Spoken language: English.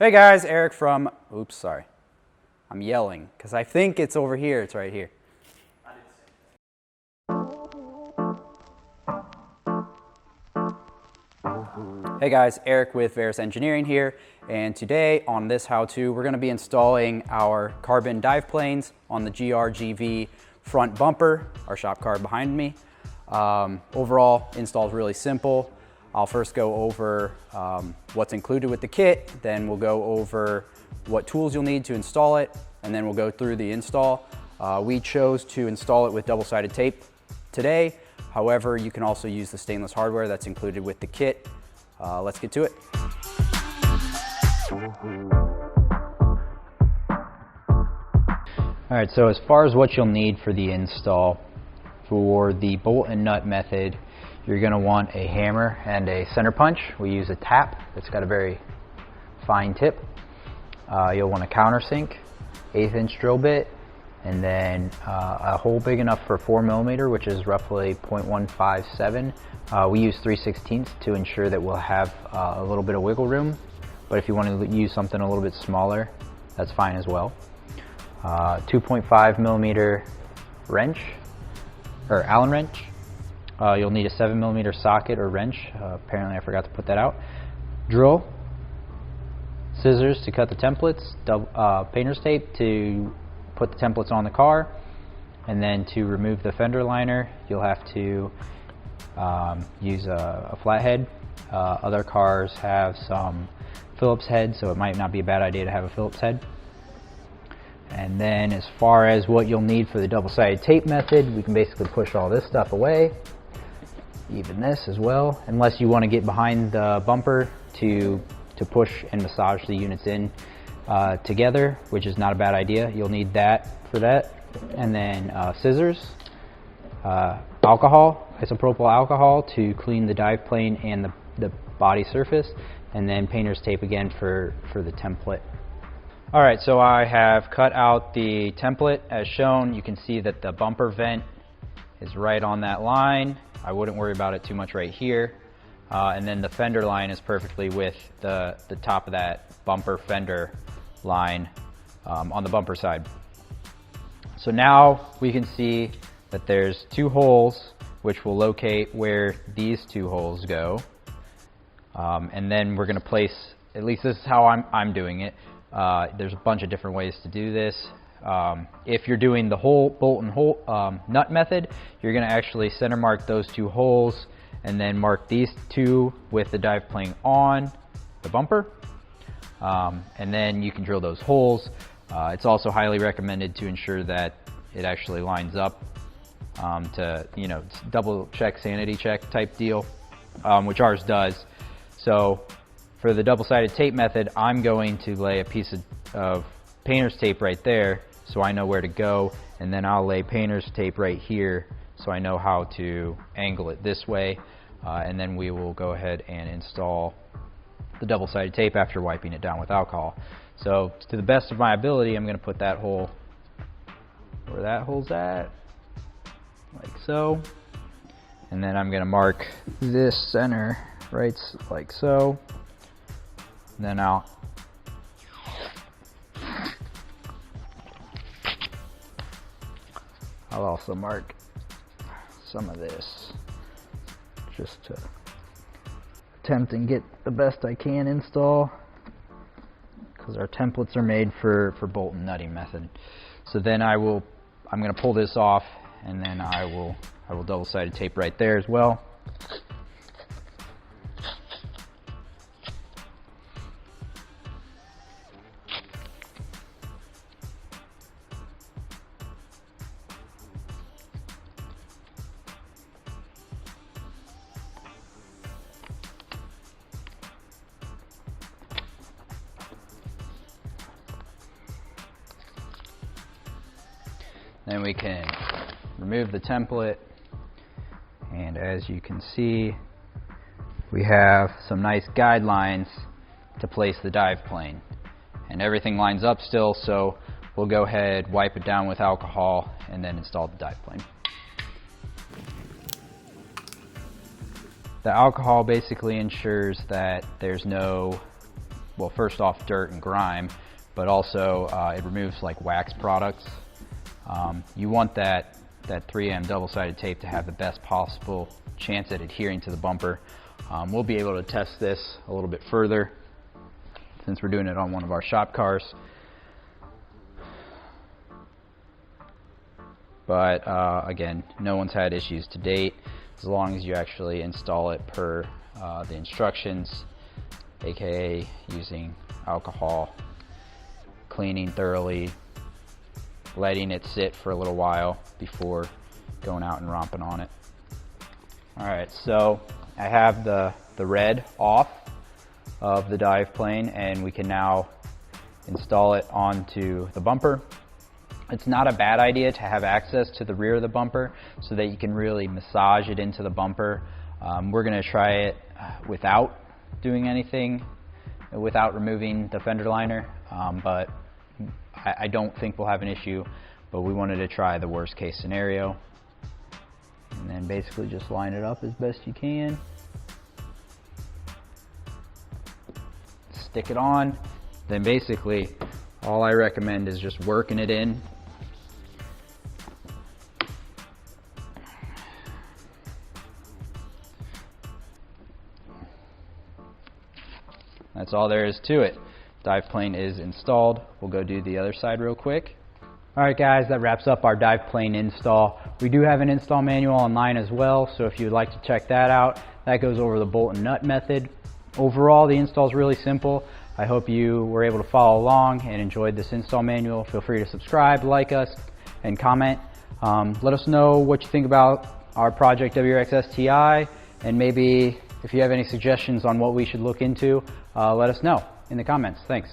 Hey guys, Eric from, oops, sorry. I'm yelling because I think it's over here. It's right here. Hey guys, Eric with Verus Engineering here, and today on this how-to we're going to be installing our carbon dive planes on the GR-GV front bumper, our shop car behind me. Overall, install is really simple. I'll first go over what's included with the kit, then we'll go over what tools you'll need to install it, and then we'll go through the install. We chose to install it with double-sided tape today. However, you can also use the stainless hardware that's included with the kit. Let's get to it. All right, so as far as what you'll need for the install, for the bolt and nut method, you're going to want a hammer and a center punch. We use a tap that's got a very fine tip. You'll want a countersink, 1/8 inch drill bit, and then a hole big enough for 4mm, which is roughly 0.157. We use 3/16 to ensure that we'll have a little bit of wiggle room, but if you want to use something a little bit smaller, that's fine as well. 2.5mm wrench, or Allen wrench. You'll need a 7mm socket or wrench. Apparently I forgot to put that out. Drill, scissors to cut the templates, painter's tape to put the templates on the car, and then to remove the fender liner you'll have to use a flathead. Other cars have some Phillips head, so it might not be a bad idea to have a Phillips head. And then as far as what you'll need for the double-sided tape method, we can basically push all this stuff away, even this as well, unless you want to get behind the bumper to push and massage the units in together, which is not a bad idea. You'll need that for that. And then scissors, alcohol, isopropyl alcohol to clean the dive plane and the body surface, and then painter's tape again for the template. Alright, so I have cut out the template as shown. You can see that the bumper vent is right on that line. I wouldn't worry about it too much right here. And then the fender line is perfectly with the top of that bumper fender line on the bumper side. So now we can see that there's two holes which will locate where these two holes go. And then we're going to place, at least this is how I'm doing it. There's a bunch of different ways to do this. If you're doing the whole bolt and hole nut method, you're going to actually center mark those two holes and then mark these two with the dive plane on the bumper, and then you can drill those holes. It's also highly recommended to ensure that it actually lines up to, you know, double check, sanity check type deal, which ours does. So for the double-sided tape method, I'm going to lay a piece of painter's tape right there so I know where to go, and then I'll lay painter's tape right here so I know how to angle it this way, and then we will go ahead and install the double-sided tape after wiping it down with alcohol. So to the best of my ability, I'm going to put that hole where that hole's at, like so, and then I'm going to mark this center right like so. Then I'll also mark some of this just to attempt and get the best I can install, because our templates are made for bolt and nutting method. So then I'm going to pull this off, and then I will double-sided tape right there as well. Then we can remove the template, and as you can see, we have some nice guidelines to place the dive plane, and everything lines up still, so we'll go ahead, wipe it down with alcohol, and then install the dive plane. The alcohol basically ensures that there's no well, first off, dirt and grime, but also it removes like wax products. You want that 3M double-sided tape to have the best possible chance at adhering to the bumper. We'll be able to test this a little bit further since we're doing it on one of our shop cars. But again, no one's had issues to date as long as you actually install it per the instructions, aka using alcohol, cleaning thoroughly, letting it sit for a little while before going out and romping on it. Alright, so I have the red off of the dive plane, and we can now install it onto the bumper. It's not a bad idea to have access to the rear of the bumper so that you can really massage it into the bumper. We're going to try it without doing anything, without removing the fender liner, but I don't think we'll have an issue, but we wanted to try the worst case scenario. And then basically just line it up as best you can. Stick it on. Then basically all I recommend is just working it in. That's all there is to it. Dive plane is installed. We'll go do the other side real quick. Alright guys, that wraps up our dive plane install. We do have an install manual online as well, so if you'd like to check that out, that goes over the bolt and nut method. Overall, the install is really simple. I hope you were able to follow along and enjoyed this install manual. Feel free to subscribe, like us, and comment. Let us know what you think about our project WRX STI, and maybe if you have any suggestions on what we should look into, let us know in the comments. Thanks.